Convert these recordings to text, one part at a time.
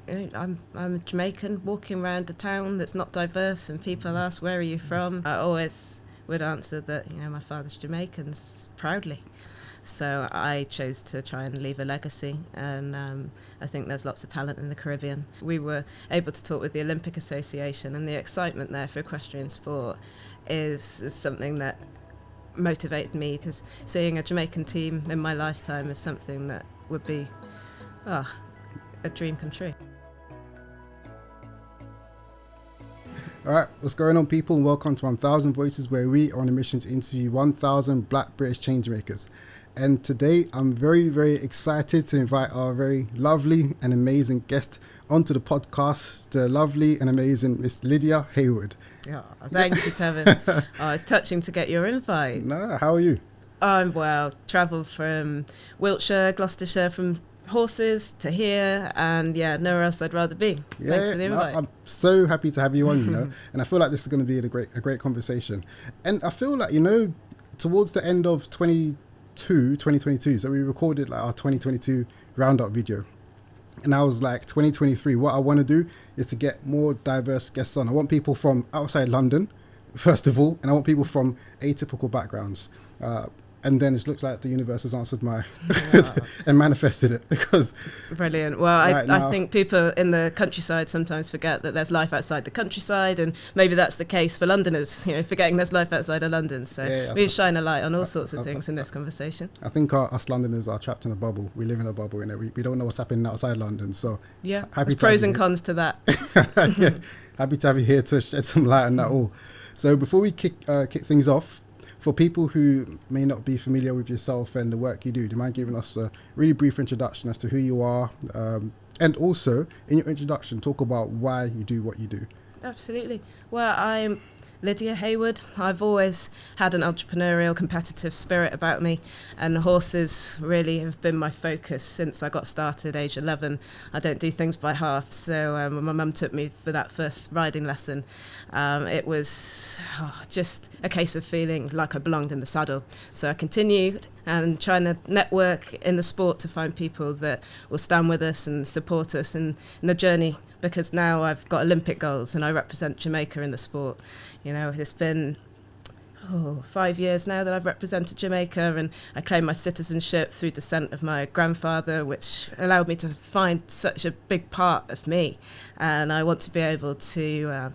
I'm a Jamaican walking around a town that's not diverse, and people ask, where are you from? I always would answer that, my father's Jamaican, proudly. So I chose to try and leave a legacy, and I think there's lots of talent in the Caribbean. We were able to talk with the Olympic Association, and the excitement there for equestrian sport is something that motivated me, because seeing a Jamaican team in my lifetime is something that would be a dream come true. All right, what's going on, people? And welcome to 1000 Voices, where we are on a mission to interview 1000 Black British change makers. And today I'm very, very excited to invite our very lovely and amazing guest onto the podcast, the lovely and amazing Miss Lydia Heywood. Yeah, thank you, Tevin. It's touching to get your invite. No, how are you? I'm well. Travelled from Wiltshire, Gloucestershire, from horses to here, and nowhere else I'd rather be. Thanks for the invite. I'm so happy to have you on, and I feel like this is going to be a great conversation. And I feel like, towards the end of 2022, so we recorded like our 2022 roundup video, and I was like, 2023, what I want to do is to get more diverse guests on. I want people from outside London, first of all, and I want people from atypical backgrounds. And then it looks like the universe has answered my and manifested it, because brilliant. Well, I think people in the countryside sometimes forget that there's life outside the countryside, and maybe that's the case for Londoners, forgetting there's life outside of London. So we shine a light on all sorts of things in this conversation. I think us Londoners are trapped in a bubble. We live in a bubble, we don't know what's happening outside London. So there's pros and cons to that. Happy to have you here to shed some light on that all. So before we kick things off, for people who may not be familiar with yourself and the work you do you mind giving us a really brief introduction as to who you are? And also, in your introduction, talk about why you do what you do. Absolutely. Well, I'm Lydia Heywood. I've always had an entrepreneurial, competitive spirit about me, and horses really have been my focus since I got started, age 11. I don't do things by half, so when my mum took me for that first riding lesson, it was just a case of feeling like I belonged in the saddle. So I continued and trying to network in the sport to find people that will stand with us and support us in the journey, because now I've got Olympic goals and I represent Jamaica in the sport. It's been 5 years now that I've represented Jamaica, and I claimed my citizenship through descent of my grandfather, which allowed me to find such a big part of me, and I want to be able to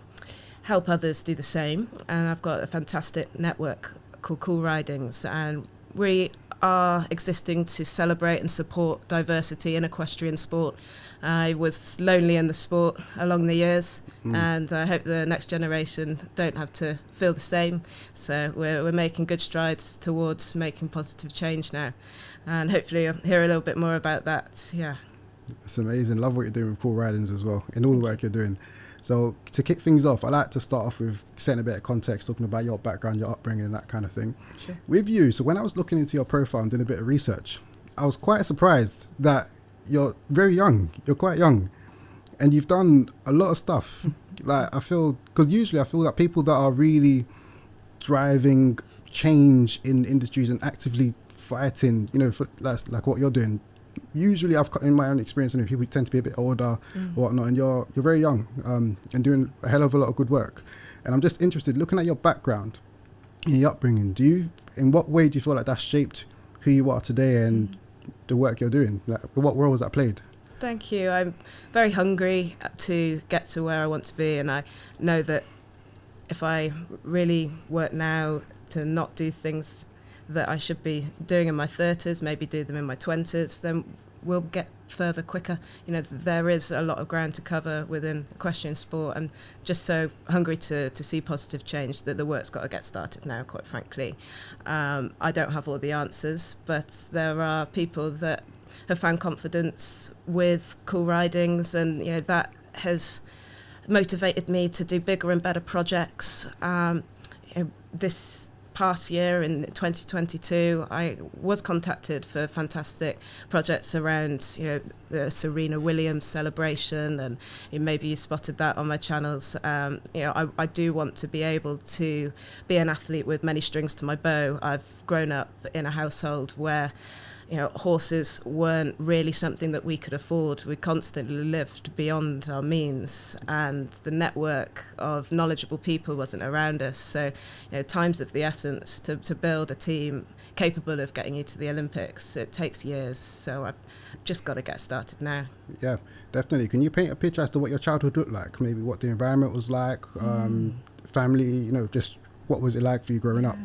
help others do the same. And I've got a fantastic network called Cool Ridings, and we are existing to celebrate and support diversity in equestrian sport. I was lonely in the sport along the years, and I hope the next generation don't have to feel the same. So we're making good strides towards making positive change now, and hopefully you'll hear a little bit more about that. Yeah, it's amazing. Love what you're doing with Cool Ridings as well, and all the work you're doing. So to kick things off, I like to start off with setting a bit of context, talking about your background, your upbringing, and that kind of thing. Sure. With you, so when I was looking into your profile and doing a bit of research, I was quite surprised that you're very young. You're quite young, and you've done a lot of stuff. Like, I feel, because usually I feel that people that are really driving change in industries and actively fighting, for like what you're doing, usually I've in my own experience, and people tend to be a bit older or whatnot, and you're very young and doing a hell of a lot of good work. And I'm just interested, looking at your background and your upbringing, in what way do you feel like that's shaped who you are today and the work you're doing? Like, what role has that played? Thank you. I'm very hungry to get to where I want to be, and I know that if I really work now to not do things that I should be doing in my 30s, maybe do them in my 20s, then we'll get further quicker. There is a lot of ground to cover within equestrian sport, and just so hungry to see positive change that the work's got to get started now, quite frankly. I don't have all the answers, but there are people that have found confidence with Cool Ridings, and that has motivated me to do bigger and better projects. This past year in 2022, I was contacted for fantastic projects around the Serena Williams celebration, and maybe you spotted that on my channels. I do want to be able to be an athlete with many strings to my bow. I've grown up in a household where horses weren't really something that we could afford. We constantly lived beyond our means, and the network of knowledgeable people wasn't around us. So, time's of the essence to build a team capable of getting you to the Olympics. It takes years, so I've just got to get started now. Yeah, definitely. Can you paint a picture as to what your childhood looked like? Maybe what the environment was like, family, just what was it like for you growing up?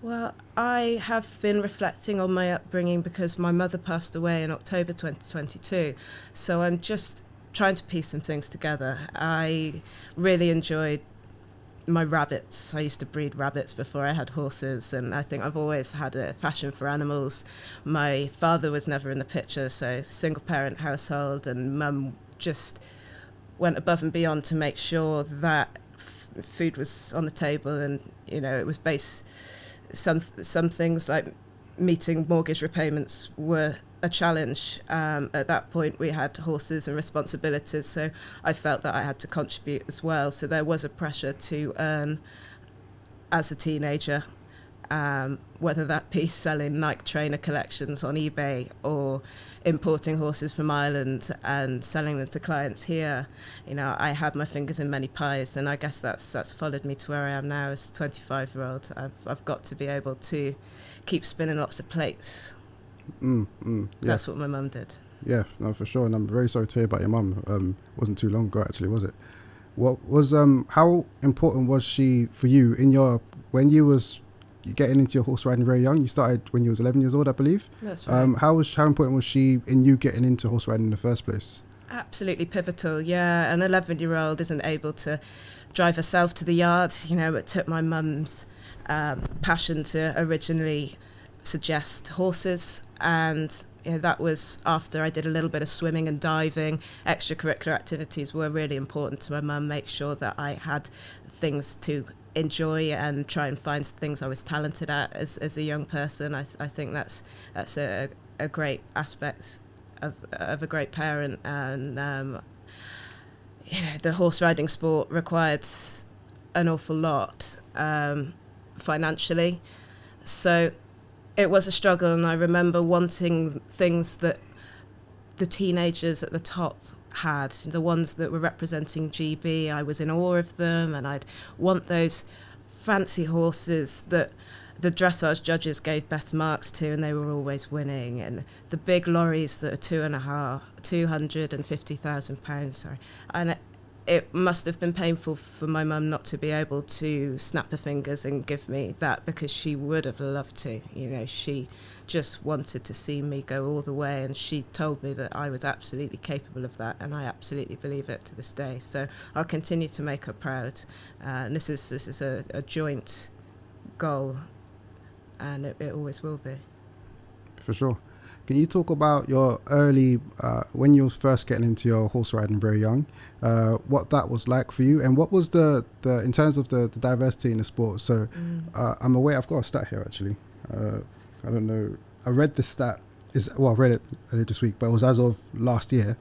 Well, I have been reflecting on my upbringing because my mother passed away in October 2022. So I'm just trying to piece some things together. I really enjoyed my rabbits. I used to breed rabbits before I had horses, and I think I've always had a passion for animals. My father was never in the picture, so single parent household, and mum just went above and beyond to make sure that food was on the table, and it was based. Some things like meeting mortgage repayments were a challenge. At that point, we had horses and responsibilities, so I felt that I had to contribute as well. So there was a pressure to earn as a teenager, whether that be selling Nike trainer collections on eBay or importing horses from Ireland and selling them to clients here. I had my fingers in many pies, and I guess that's followed me to where I am now as a 25-year-old. I've got to be able to keep spinning lots of plates. Yeah. That's what my mum did. Yeah, no, for sure. And I'm very sorry to hear about your mum. Wasn't too long ago, actually, was it? What was how important was she for you when you was getting into your horse riding very young? You started when you was 11 years old, I believe. That's right. How important was she in you getting into horse riding in the first place? Absolutely pivotal, yeah. An 11-year-old isn't able to drive herself to the yard. It took my mum's passion to originally suggest horses, and that was after I did a little bit of swimming and diving. Extracurricular activities were really important to my mum, make sure that I had things to enjoy and try and find things I was talented at as a young person. I think that's a great aspect of a great parent. And the horse riding sport required an awful lot financially, so it was a struggle. And I remember wanting things that the teenagers at the top had, the ones that were representing GB. I was in awe of them, and I'd want those fancy horses that the dressage judges gave best marks to, and they were always winning, and the big lorries that are £250,000, sorry. And it must have been painful for my mum not to be able to snap her fingers and give me that, because she would have loved to. She just wanted to see me go all the way, and she told me that I was absolutely capable of that, and I absolutely believe it to this day. So I'll continue to make her proud, and this is a joint goal, and it always will be. For sure. Can you talk about your early, when you were first getting into your horse riding very young, what that was like for you, and what was the in terms of the diversity in the sport? So I'm aware, I've got a stat here actually. I don't know, I read the stat, I read it earlier this week, but it was as of last year.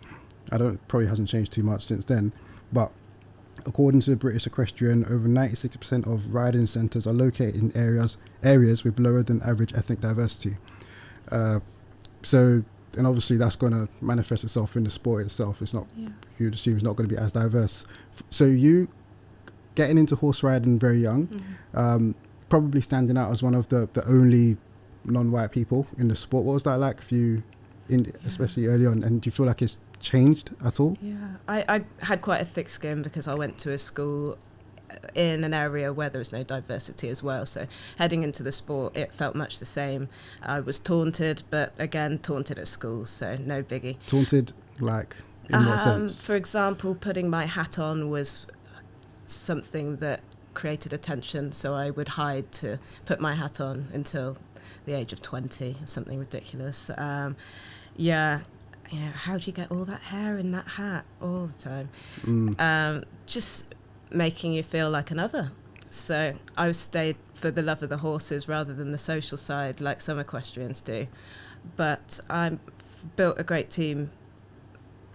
Probably hasn't changed too much since then, but according to the British Equestrian, over 96% of riding centres are located in areas with lower than average ethnic diversity. So, and obviously that's going to manifest itself in the sport itself. It's not, you'd assume it's not going to be as diverse. So you getting into horse riding very young, probably standing out as one of the only non-white people in the sport. What was that like for you, especially early on? And do you feel like it's changed at all? Yeah, I had quite a thick skin because I went to a school in an area where there was no diversity as well. So heading into the sport, it felt much the same. I was taunted, but again, taunted at school, so no biggie. Taunted, like, in what sense? For example, putting my hat on was something that created attention, so I would hide to put my hat on until the age of 20, something ridiculous. How do you get all that hair in that hat all the time? Just making you feel like another. So I stayed for the love of the horses rather than the social side like some equestrians do. But I built a great team,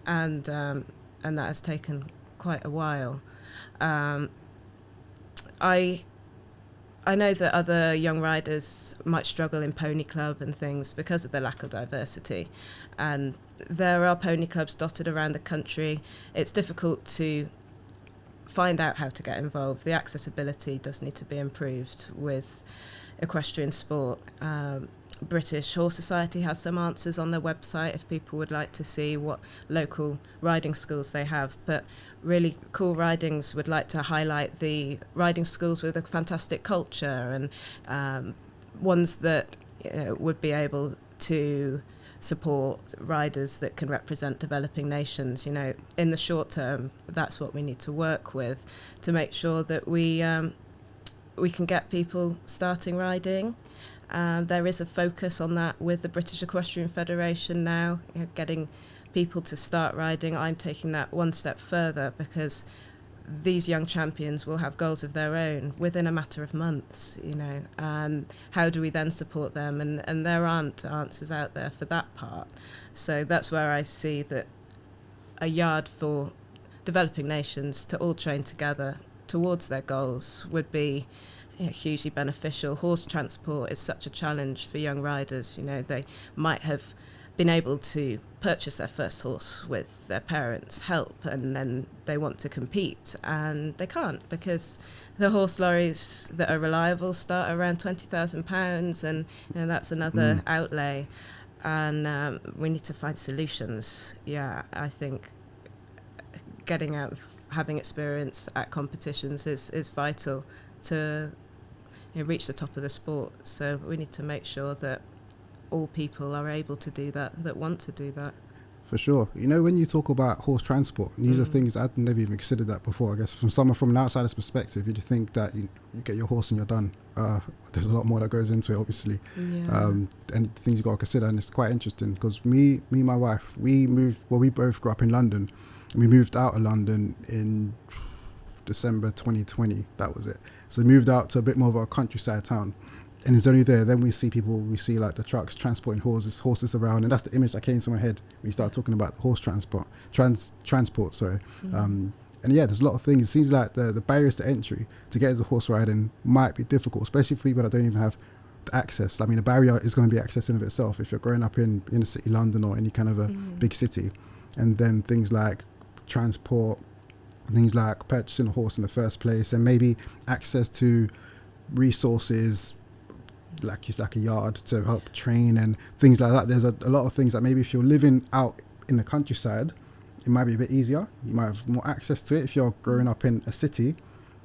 and that has taken quite a while. I I know that other young riders might struggle in pony club and things because of the lack of diversity, and there are pony clubs dotted around the country. It's difficult to find out how to get involved. The accessibility does need to be improved with equestrian sport. British Horse Society has some answers on their website if people would like to see what local riding schools they have, but really Cool Ridings would like to highlight the riding schools with a fantastic culture and ones that would be able to support riders that can represent developing nations. In the short term, that's what we need to work with to make sure that we can get people starting riding. There is a focus on that with the British Equestrian Federation now, getting people to start riding. I'm taking that one step further because these young champions will have goals of their own within a matter of months, and how do we then support them? And there aren't answers out there for that part. So that's where I see that a yard for developing nations to all train together towards their goals would be hugely beneficial. Horse transport is such a challenge for young riders. They might have been able to purchase their first horse with their parents' help, and then they want to compete and they can't because the horse lorries that are reliable start around £20,000, and that's another outlay, and we need to find solutions. I think getting out, having experience at competitions is vital to reach the top of the sport. So we need to make sure that all people are able to do that want to do that. For sure. When you talk about horse transport, these are things I'd never even considered that before. I guess from someone from an outsider's perspective, you just think that you get your horse and you're done. There's a lot more that goes into it, obviously. And things you've got to consider, and it's quite interesting because me and my wife, we both grew up in London, and we moved out of London in December 2020, that was it. So we moved out to a bit more of a countryside town, and it's only there then we see like the trucks transporting horses around, and that's the image that came to my head when you start talking about the horse transport. And there's a lot of things. It seems like the barriers to entry to get into horse riding might be difficult, especially for people that don't even have the access. I mean, the barrier is going to be access in of itself if you're growing up in the city, London, or any kind of a big city, and then things like transport, things like purchasing a horse in the first place, and maybe access to resources like a yard to help train and things like that. There's a lot of things that maybe if you're living out in the countryside, it might be a bit easier. You might have more access to it. If you're growing up in a city,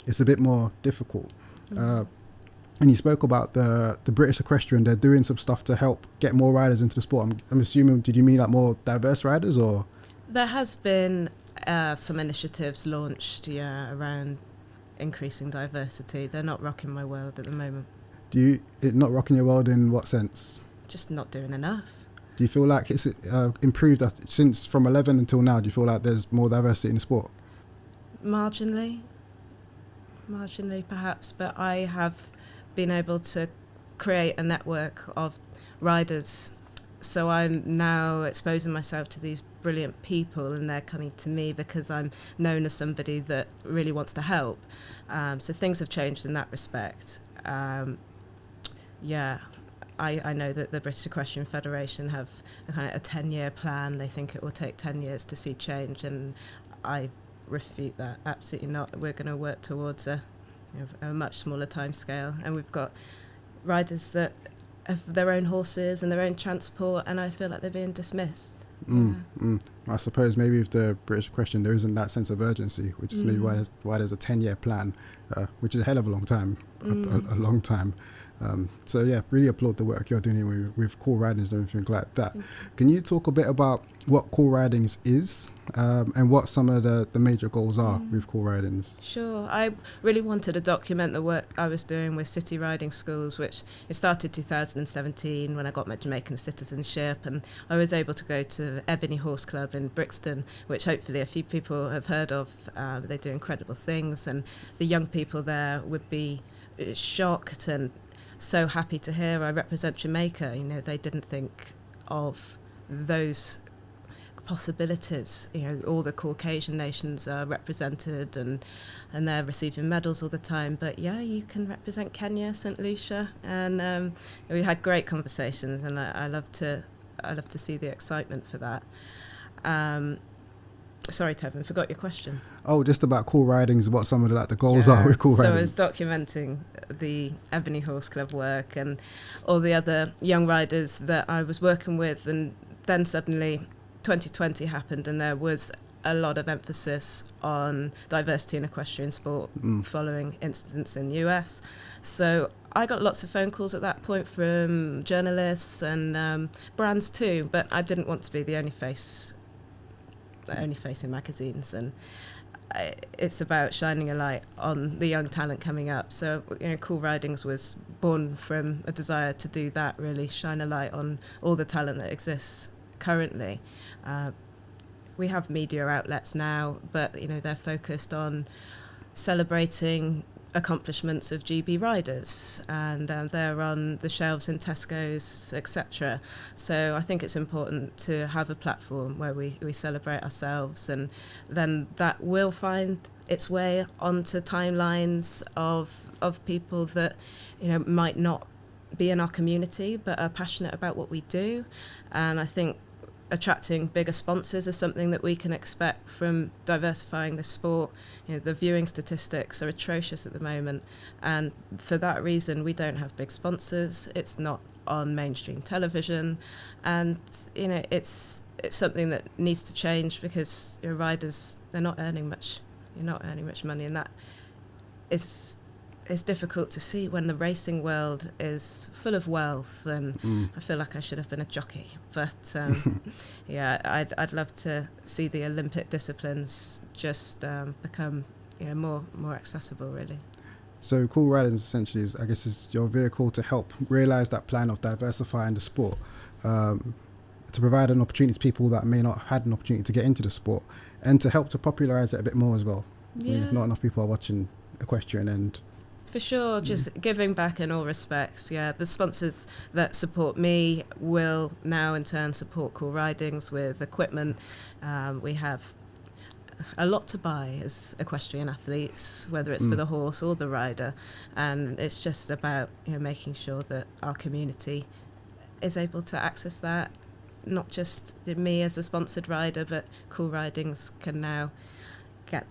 it's a bit more difficult. And you spoke about the British Equestrian. They're doing some stuff to help get more riders into the sport. I'm assuming, did you mean like more diverse riders, or? There has been some initiatives launched, around increasing diversity. They're not rocking my world at the moment. Not rocking your world in what sense? Just not doing enough. Do you feel like it's improved since from 11 until now? Do you feel like there's more diversity in the sport? Marginally perhaps, but I have been able to create a network of riders. So I'm now exposing myself to these brilliant people, and they're coming to me because I'm known as somebody that really wants to help. So things have changed in that respect. I know that the British Equestrian Federation have a kind of a 10-year plan. They think it will take 10 years to see change, and I refute that. Absolutely not. We're going to work towards a much smaller time scale, and we've got riders that have their own horses and their own transport, and I feel like they're being dismissed. I suppose maybe with the British Equestrian there isn't that sense of urgency, which is maybe why there's a 10-year plan, which is a hell of a long time, a long time. So really applaud the work you're doing with Cool Ridings and everything like that. Can you talk a bit about what Cool Ridings is, and what some of the major goals are with Cool Ridings? Sure. I really wanted to document the work I was doing with city riding schools, which it started 2017 when I got my Jamaican citizenship, and I was able to go to Ebony Horse Club in Brixton, which hopefully a few people have heard of. They do incredible things, and the young people there would be shocked and so happy to hear I represent Jamaica. They didn't think of those possibilities. All the Caucasian nations are represented and they're receiving medals all the time. But yeah, you can represent Kenya, St. Lucia, and we had great conversations, and I love to see the excitement for that. Sorry, Tevin, forgot your question. Oh, just about cool ridings, what some of the goals are with cool ridings. So I was documenting the Ebony Horse Club work and all the other young riders that I was working with, and then suddenly 2020 happened, and there was a lot of emphasis on diversity in equestrian sport following incidents in the US. So I got lots of phone calls at that point from journalists and brands too, but I didn't want to be the only face in magazines, and it's about shining a light on the young talent coming up. So Cool Ridings was born from a desire to do that, really shine a light on all the talent that exists currently. We have media outlets now, but they're focused on celebrating accomplishments of GB riders, and they're on the shelves in Tesco's, etc. So I think it's important to have a platform where we celebrate ourselves, and then that will find its way onto timelines of people that might not be in our community but are passionate about what we do. And I think attracting bigger sponsors is something that we can expect from diversifying the sport. The viewing statistics are atrocious at the moment, and for that reason we don't have big sponsors. It's not on mainstream television, and it's something that needs to change, because riders, they're not earning much. You're not earning much money, and that is it's difficult to see when the racing world is full of wealth, and I feel like I should have been a jockey. But yeah, I'd love to see the Olympic disciplines just become more accessible, really. So Cool Ridings essentially is your vehicle to help realise that plan of diversifying the sport, to provide an opportunity to people that may not have had an opportunity to get into the sport, and to help to popularise it a bit more as well. Yeah. Not enough people are watching equestrian, and for sure, just giving back in all respects. Yeah, the sponsors that support me will now in turn support Cool Ridings with equipment. We have a lot to buy as equestrian athletes, whether it's for the horse or the rider, and it's just about making sure that our community is able to access that. Not just me as a sponsored rider, but Cool Ridings can now get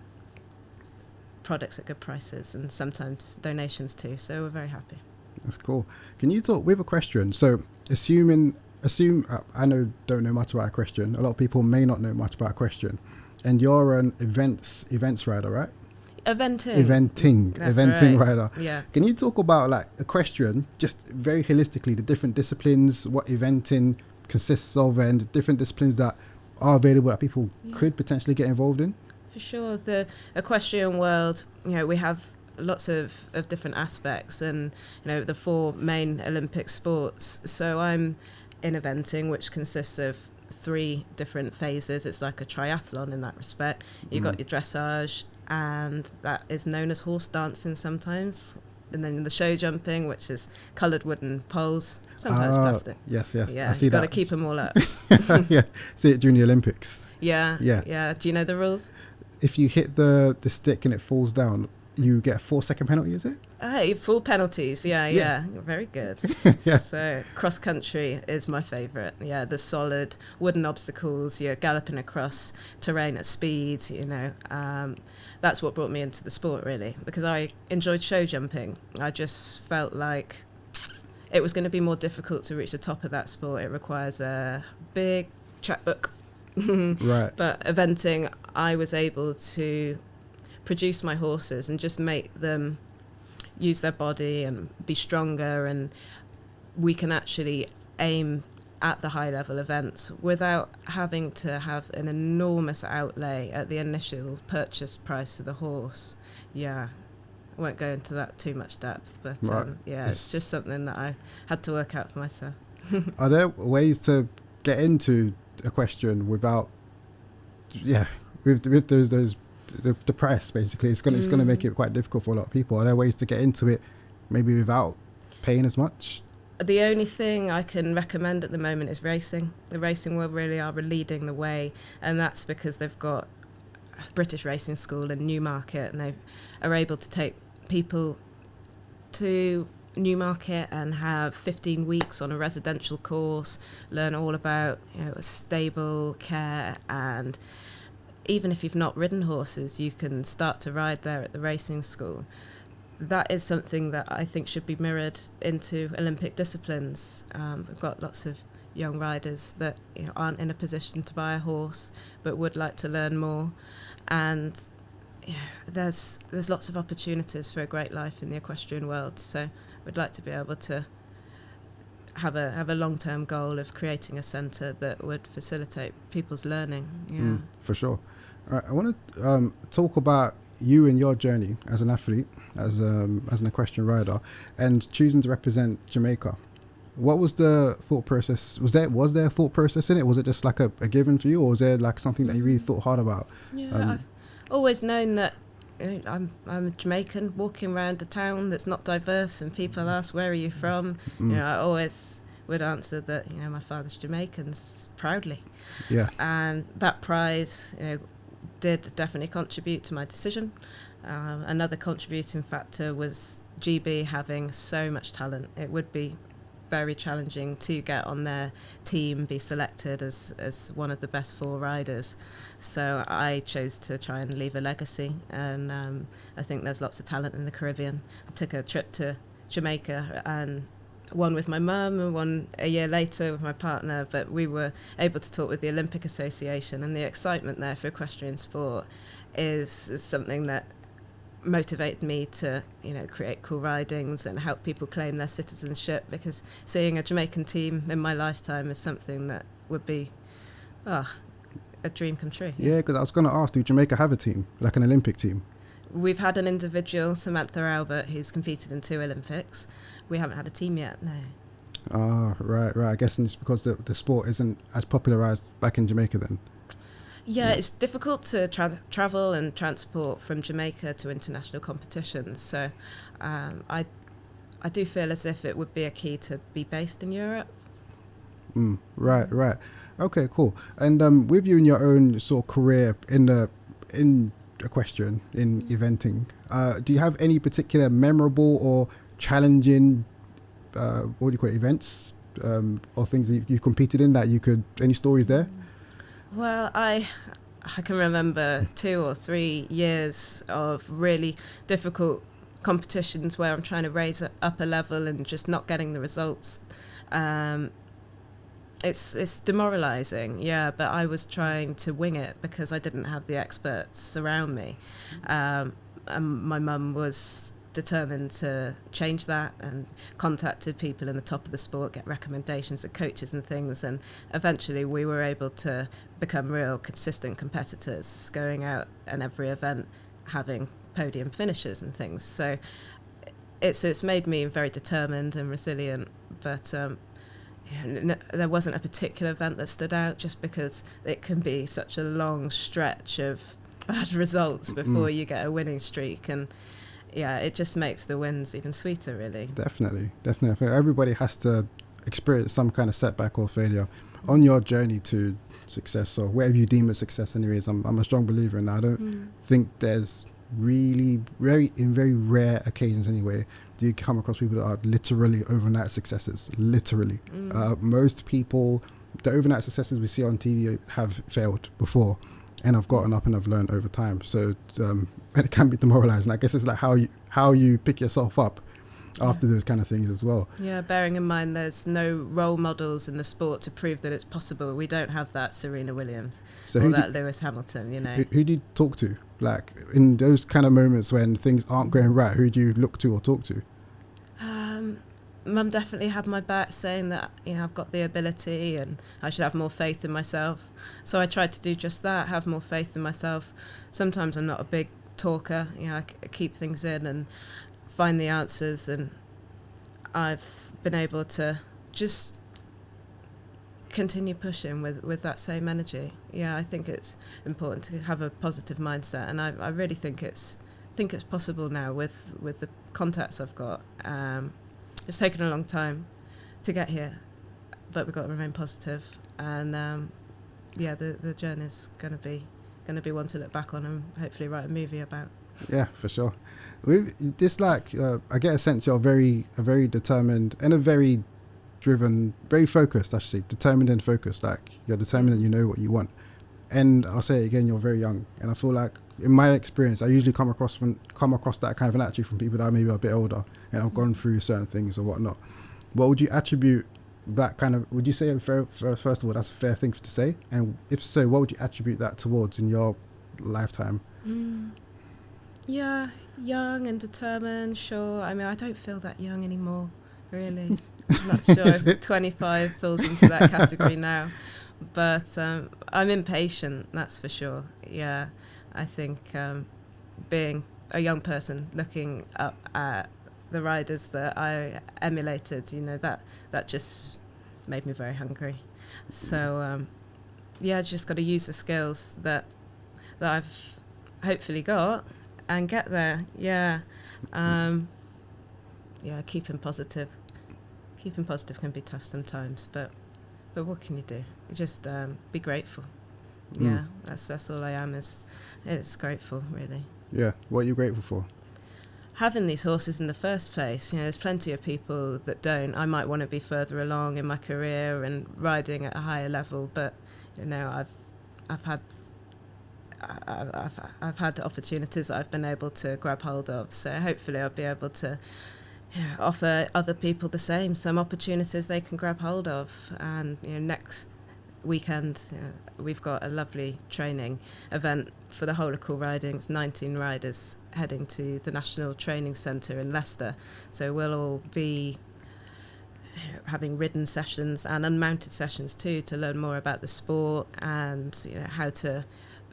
products at good prices, and sometimes donations too, so we're very happy. That's cool. Can you talk with equestrian? So assume I don't know much about equestrian. A lot of people may not know much about equestrian, and you're an events rider, right? Eventing right. Rider. Yeah. Can you talk about equestrian, just very holistically, the different disciplines, what eventing consists of, and different disciplines that are available that people could potentially get involved in? For sure. The equestrian world, we have lots of different aspects, and the four main Olympic sports. So I'm in eventing, which consists of 3 different phases. It's like a triathlon in that respect. You've got your dressage, and that is known as horse dancing sometimes. And then the show jumping, which is coloured wooden poles, sometimes plastic. Yes. Yeah, I see you've got to keep them all up. Yeah, see it during the Olympics. Yeah. Do you know the rules? If you hit the stick and it falls down, you get a 4-second penalty, is it? Full penalties, yeah. Very good. Yeah. So cross country is my favourite. Yeah, the solid wooden obstacles, you're galloping across terrain at speed, that's what brought me into the sport, really, because I enjoyed show jumping. I just felt like it was going to be more difficult to reach the top of that sport. It requires a big checkbook. Right. But eventing, I was able to produce my horses and just make them use their body and be stronger, and we can actually aim at the high level events without having to have an enormous outlay at the initial purchase price of the horse. Yeah, I won't go into that too much depth, but right. It's just something that I had to work out for myself. Are there ways to get into equestrian without with those the price? Basically, it's going to make it quite difficult for a lot of people. Are there ways to get into it maybe without paying as much? The only thing I can recommend at the moment is racing. The racing world really are leading the way, and that's because they've got British Racing School in Newmarket, and they are able to take people to Newmarket and have 15 weeks on a residential course, learn all about stable care, and even if you've not ridden horses, you can start to ride there at the racing school. That is something that I think should be mirrored into Olympic disciplines. We've got lots of young riders that aren't in a position to buy a horse but would like to learn more, and there's lots of opportunities for a great life in the equestrian world. So we'd like to be able to have a long-term goal of creating a centre that would facilitate people's learning. For sure. All right, I want to talk about you and your journey as an athlete, as an equestrian rider, and choosing to represent Jamaica. What was the thought process? Was there a thought process in it? Was it just like a given for you, or was there like something that you really thought hard about? I've always known that I'm a Jamaican walking around a town that's not diverse, and people ask, where are you from? I always would answer that my father's Jamaican, proudly. Yeah. And that pride did definitely contribute to my decision. Another contributing factor was GB having so much talent. It would be very challenging to get on their team, be selected as one of the best 4 riders. So I chose to try and leave a legacy, and I think there's lots of talent in the Caribbean. I took a trip to Jamaica, and one with my mum and one a year later with my partner, but we were able to talk with the Olympic Association, and the excitement there for equestrian sport is something that motivated me to create cool ridings and help people claim their citizenship, because seeing a Jamaican team in my lifetime is something that would be a dream come true. Yeah, because I was going to ask, do Jamaica have a team, like an Olympic team? We've had an individual, Samantha Albert, who's competed in 2 Olympics. We haven't had a team yet, no. Right. I guess it's because the sport isn't as popularised back in Jamaica then. Yeah, it's difficult to travel and transport from Jamaica to international competitions. So I do feel as if it would be a key to be based in Europe. Right. Okay, cool. And with you in your own sort of career in equestrian, in eventing, do you have any particular memorable or challenging events or things that you competed in that you could, any stories there? Well, I can remember 2 or 3 years of really difficult competitions where I'm trying to raise up a level and just not getting the results. It's demoralising, but I was trying to wing it because I didn't have the experts around me. And my mum was determined to change that and contacted people in the top of the sport, get recommendations of coaches and things, and eventually we were able to become real consistent competitors, going out and every event having podium finishes and things. So it's made me very determined and resilient, but there wasn't a particular event that stood out, just because it can be such a long stretch of bad results before you get a winning streak, and it just makes the wins even sweeter, really. Definitely. I think everybody has to experience some kind of setback or failure on your journey to success, or whatever you deem as success. Anyways, I'm a strong believer in that. I don't think there's really very rare occasions anyway do you come across people that are literally overnight successes. Literally, most people, the overnight successes we see on TV have failed before, and I've gotten up and I've learned over time. So it can be demoralizing. I guess it's like how you pick yourself up after those kind of things as well. Yeah, bearing in mind there's no role models in the sport to prove that it's possible. We don't have that Serena Williams or that Lewis Hamilton, Who do you talk to? Like, in those kind of moments when things aren't going right, who do you look to or talk to? Mum definitely had my back, saying that I've got the ability and I should have more faith in myself. So I tried to do just that, have more faith in myself. Sometimes I'm not a big talker, I keep things in and find the answers, and I've been able to just continue pushing with that same energy. I think it's important to have a positive mindset, and I really think it's possible now with the contacts I've got. It's taken a long time to get here, but we've got to remain positive, and the journey's going to be one to look back on and hopefully write a movie about. Yeah, for sure. This, like, I get a sense you're a very determined and a very driven, very focused, I should say, determined and focused. Like, you're determined and you know what you want. And I'll say it again, you're very young. And I feel like, in my experience, I usually come across that kind of an attitude from people that are maybe a bit older and have gone through certain things or whatnot. What would you attribute that kind of, would you say, first of all, that's a fair thing to say? And if so, what would you attribute that towards in your lifetime? Yeah, young and determined, sure. I mean, I don't feel that young anymore, really. I'm not sure if 25 falls into that category now. But I'm impatient, that's for sure. Yeah, I think being a young person looking up at the riders that I emulated, you know, that just made me very hungry. So, just got to use the skills that I've hopefully got and get there. Keeping positive can be tough sometimes, but what can you do? You just be grateful. Yeah, that's all I am, is grateful, really. Yeah, what are you grateful for? Having these horses in the first place. You know, there's plenty of people that don't. I might want to be further along in my career and riding at a higher level, but you know, I've had the opportunities that I've been able to grab hold of. So hopefully I'll be able to offer other people the same, some opportunities they can grab hold of. And you know, next weekend we've got a lovely training event for the whole of Cool Riding. It's 19 riders heading to the National Training Centre in Leicester. So we'll all be having ridden sessions and unmounted sessions too, to learn more about the sport and, you know, how to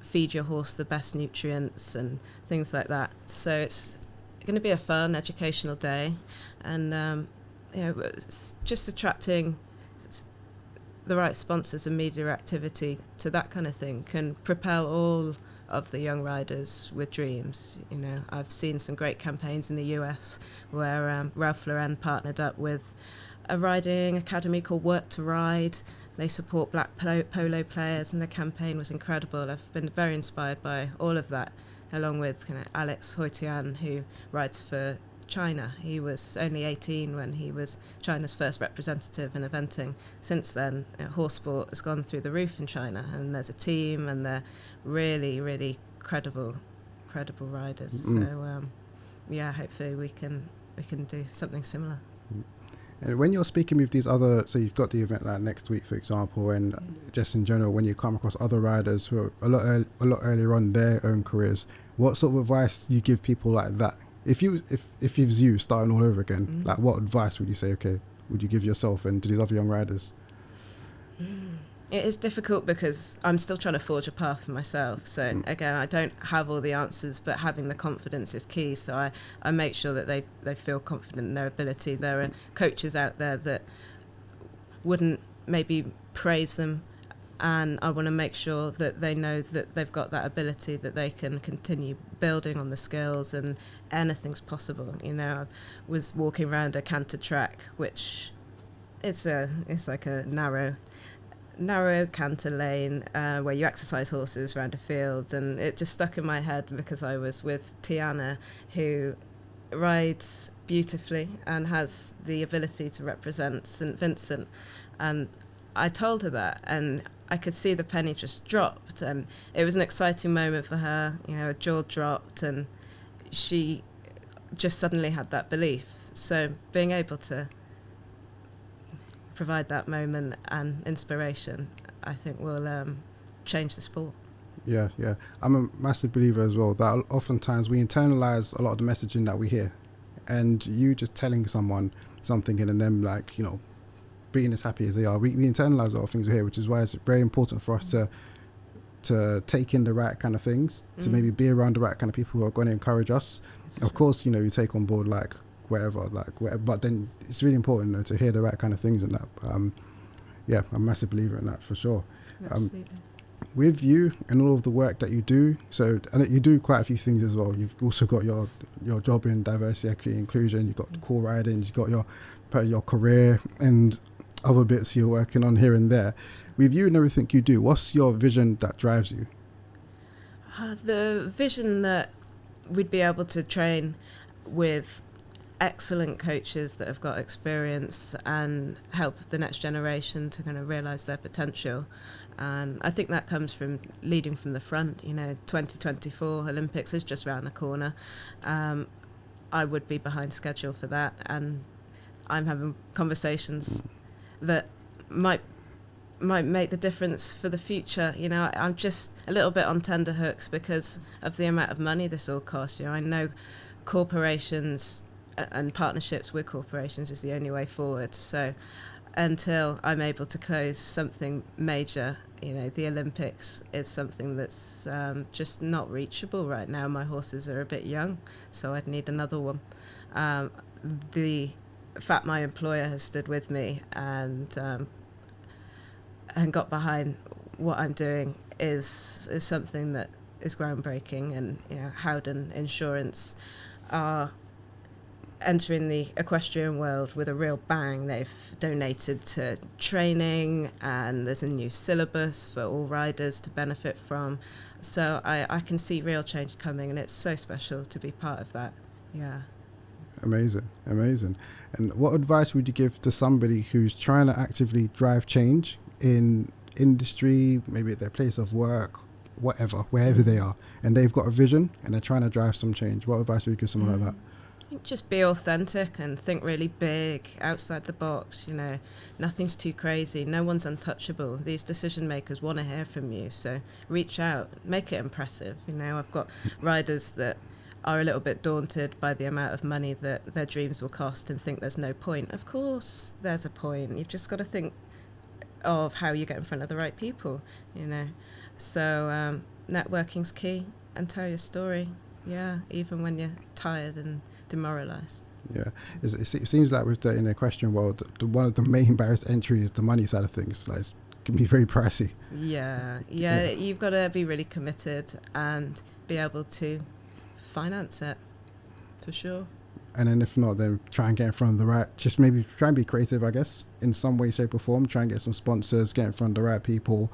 feed your horse the best nutrients and things like that. So it's going to be a fun educational day, and it's just attracting the right sponsors and media activity to that kind of thing can propel all of the young riders with dreams. You know, I've seen some great campaigns in the US where Ralph Lauren partnered up with a riding academy called Work to Ride. They support black polo players, and the campaign was incredible. I've been very inspired by all of that, along with Alex Hoytian, who rides for China. He was only 18 when he was China's first representative in eventing. Since then, horse sport has gone through the roof in China, and there's a team, and they're really, really credible riders. So, hopefully we can do something similar. And when you're speaking with these other, so you've got the event like next week, for example, and just in general, when you come across other riders who are a lot earlier on in their own careers, what sort of advice do you give people like that? If it was you starting all over again, like what advice would you say, would you give yourself and to these other young riders? It is difficult because I'm still trying to forge a path for myself. So again, I don't have all the answers, but having the confidence is key. So I make sure that they feel confident in their ability. There are coaches out there that wouldn't maybe praise them, and I want to make sure that they know that they've got that ability, that they can continue building on the skills, and anything's possible. You know, I was walking around a canter track, which it's like a narrow canter lane where you exercise horses around a field, and it just stuck in my head because I was with Tiana, who rides beautifully and has the ability to represent St Vincent, and I told her that, and I could see the penny just dropped, and it was an exciting moment for her. You know, her jaw dropped, and she just suddenly had that belief. So being able to provide that moment and inspiration, I think will change the sport. Yeah. I'm a massive believer as well that oftentimes we internalize a lot of the messaging that we hear, and you just telling someone something and then them, like, you know, being as happy as they are, we internalize a lot of things we hear, which is why it's very important for us to take in the right kind of things, to maybe be around the right kind of people who are going to encourage us. Of course, you know, you take on board whatever, but then it's really important, you know, to hear the right kind of things and that. I'm a massive believer in that, for sure. Absolutely. with you and all of the work that you do, so and you do quite a few things as well. You've also got your job in diversity, equity, inclusion. You've got the core ridings. You've got your career and other bits you're working on here and there. With you and everything you do, what's your vision that drives you? The vision that we'd be able to train with excellent coaches that have got experience and help the next generation to kind of realise their potential. And I think that comes from leading from the front. 2024 Olympics is just around the corner. I would be behind schedule for that, and I'm having conversations that might make the difference for the future. I'm just a little bit on tenterhooks because of the amount of money this all costs. I know corporations and partnerships with corporations is the only way forward. So until I'm able to close something major, the Olympics is something that's just not reachable right now. My horses are a bit young, so I'd need another one. The fact my employer has stood with me and got behind what I'm doing is something that is groundbreaking. And Howden Insurance are entering the equestrian world with a real bang. They've donated to training, and there's a new syllabus for all riders to benefit from. So I can see real change coming, and it's so special to be part of that. Yeah. Amazing. And what advice would you give to somebody who's trying to actively drive change in industry, maybe at their place of work, whatever, wherever they are, and they've got a vision and they're trying to drive some change? What advice would you give someone like that? I think just be authentic and think really big, outside the box. Nothing's too crazy. No one's untouchable. These decision makers want to hear from you, so reach out, make it impressive. I've got riders that are a little bit daunted by the amount of money that their dreams will cost and think there's no point. Of course there's a point. You've just got to think of how you get in front of the right people. So networking's key, and tell your story, even when you're tired and demoralised. It seems like with the equestrian world, one of the main barriers to entry is the money side of things. Like, it can be very pricey. Yeah, you've got to be really committed and be able to finance it, for sure. And then if not, then try and get in front of the right, just maybe try and be creative, I guess, in some way, shape or form. Try and get some sponsors, get in front of the right people,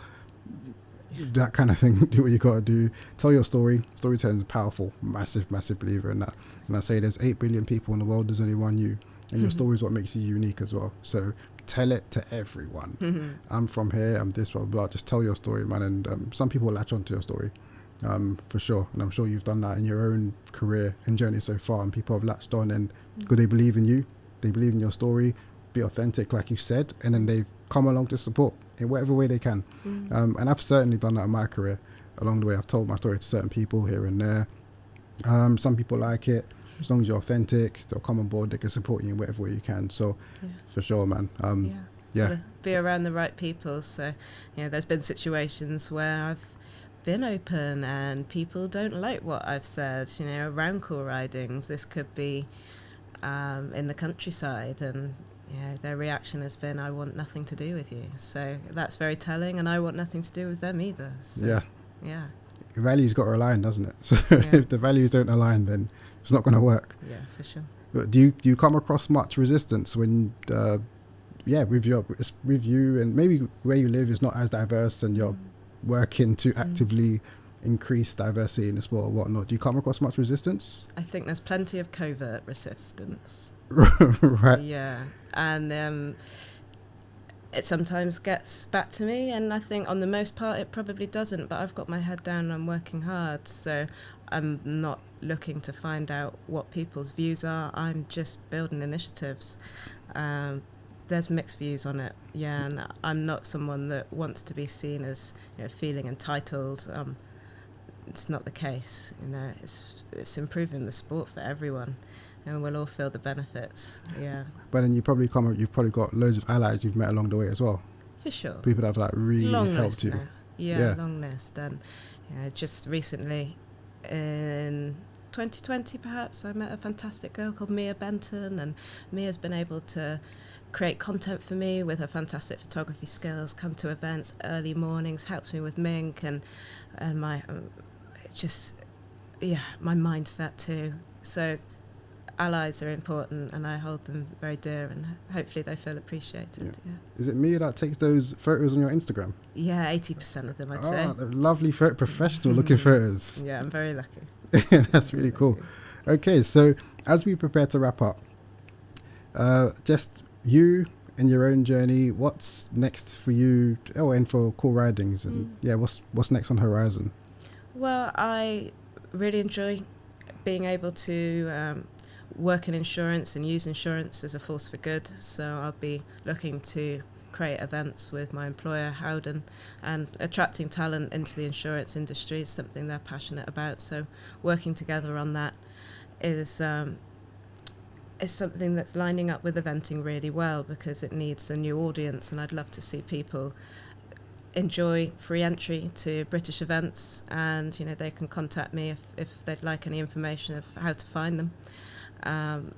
that kind of thing. Do what you got to do. Tell your story. Storytelling is powerful. Massive believer in that. And I say there's 8 billion people in the world, there's only one you. And your story is what makes you unique as well. So tell it to everyone. I'm from here, I'm this, blah, blah, blah. Just tell your story, man. And some people latch onto your story. For sure, and I'm sure you've done that in your own career and journey so far, and people have latched on, and because they believe in you, they believe in your story, be authentic like you said, and then they've come along to support in whatever way they can. And I've certainly done that in my career. Along the way, I've told my story to certain people here and there. Some people like it. As long as you're authentic, they'll come on board, they can support you in whatever way you can. So for sure, man. Be around the right people. So there's been situations where I've been open and people don't like what I've said, around core ridings. This could be in the countryside, and their reaction has been, I want nothing to do with you. So that's very telling, and I want nothing to do with them either. So, yeah. Your values got to align, doesn't it? So if the values don't align, then it's not going to work. Yeah, for sure. But do you come across much resistance when with you, and maybe where you live is not as diverse, and you're working to actively increase diversity in the sport or whatnot? Do you come across much resistance? I think there's plenty of covert resistance. Right. Yeah, and it sometimes gets back to me, and I think on the most part it probably doesn't, but I've got my head down and I'm working hard, so I'm not looking to find out what people's views are. I'm just building initiatives. There's mixed views on it, and I'm not someone that wants to be seen as feeling entitled. It's not the case. It's improving the sport for everyone, and we'll all feel the benefits. Yeah. But then you've probably got loads of allies you've met along the way as well. For sure. People that have really long helped you. Yeah, long list. And just recently in 2020 perhaps, I met a fantastic girl called Mia Benton, and Mia's been able to create content for me with her fantastic photography skills, come to events early mornings, helps me with Mink and my my mindset too. So allies are important, and I hold them very dear, and hopefully they feel appreciated. Yeah. Is it Mia that takes those photos on your Instagram? Yeah, 80% of them, I'd say. Oh, lovely professional looking photos. Yeah, I'm very lucky. That's really cool. Okay, so as we prepare to wrap up, just you and your own journey, what's next for you, and for Cool Ridings, and what's next on the horizon? Well, I really enjoy being able to work in insurance and use insurance as a force for good, so I'll be looking to create events with my employer Howden, and attracting talent into the insurance industry is something they're passionate about, so working together on that is something that's lining up with eventing really well, because it needs a new audience, and I'd love to see people enjoy free entry to British events, and they can contact me if they'd like any information of how to find them.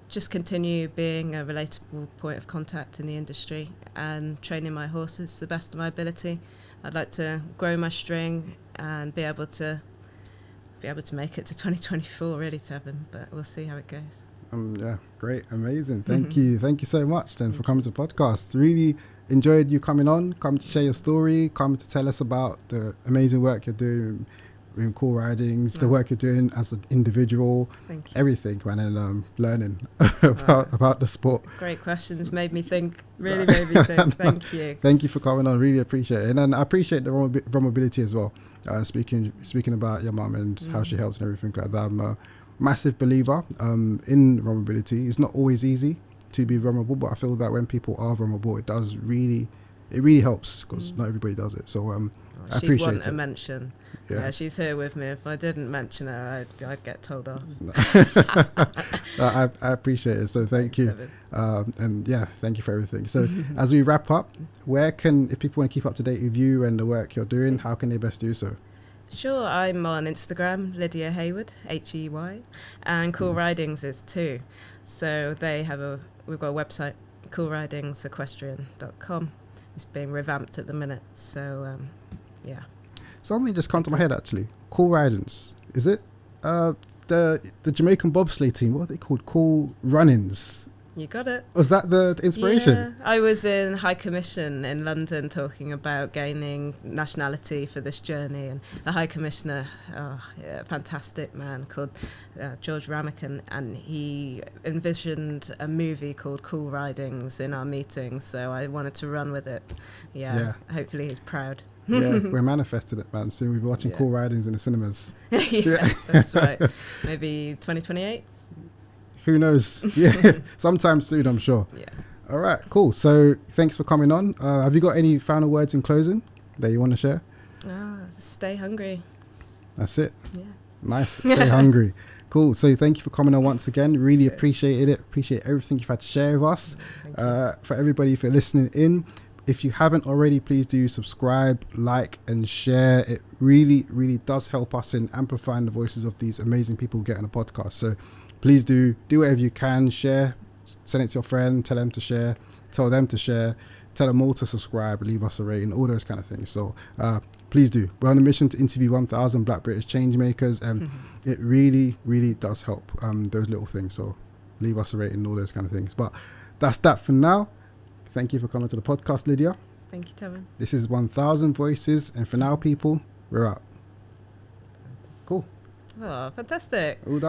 Just continue being a relatable point of contact in the industry and training my horses to the best of my ability. I'd like to grow my string and be able to make it to 2024 really, Tevin, but we'll see how it goes. Yeah, great, amazing. Thank you so much then for coming to the podcast. Really enjoyed you coming to share your story, coming to tell us about the amazing work you're doing in Cool Ridings, the work you're doing as an individual, everything, man, and learning about the sport. Great questions, made me think. Really made me think. Thank you. Thank you for coming on. Really appreciate it, and I appreciate the vulnerability as well. Speaking about your mum and how she helps and everything like that. I'm a massive believer in vulnerability. It's not always easy to be vulnerable, but I feel that when people are vulnerable, it really helps, because not everybody does it. So I appreciate it. She'd want a mention. Yeah, she's here with me. If I didn't mention her, I'd get told off. I appreciate it. So thank you. And thank you for everything. So as we wrap up, if people want to keep up to date with you and the work you're doing, how can they best do so? Sure, I'm on Instagram, Lydia Heywood, Hey, and Cool Ridings is too. So we've got a website, coolridingsequestrian.com. It's being revamped at the minute, so Something just come to my head actually. Cool Ridings. Is it the Jamaican bobsleigh team? What are they called? Cool Runnings. You got it. Was that the inspiration? Yeah, I was in High Commission in London talking about gaining nationality for this journey, and the High Commissioner, fantastic man called George Ramakan, and he envisioned a movie called Cool Ridings in our meeting, so I wanted to run with it. Yeah. Hopefully he's proud. Yeah, we're manifesting it, man. Soon we'll be watching Cool Ridings in the cinemas. That's right. Maybe 2028. Who knows? Yeah, sometime soon, I'm sure. Yeah. All right, cool. So thanks for coming on. Have you got any final words in closing that you want to share? Stay hungry. That's it. Yeah. Nice. Stay hungry. Cool. So thank you for coming on once again. Really appreciated it. Appreciate everything you've had to share with us. For everybody, for listening in, if you haven't already, please do subscribe, like, and share. It really, really does help us in amplifying the voices of these amazing people who get on the podcast. So please do whatever you can. Share, send it to your friend, tell them to share, tell them to share, tell them all to subscribe, leave us a rating, all those kind of things. So please do. We're on a mission to interview 1,000 Black British change makers, and it really, really does help, those little things. So leave us a rating, all those kind of things. But that's that for now. Thank you for coming to the podcast, Lydia. Thank you, Tevin. This is 1,000 Voices, and for now, people, we're out. Cool. Oh, fantastic. All done.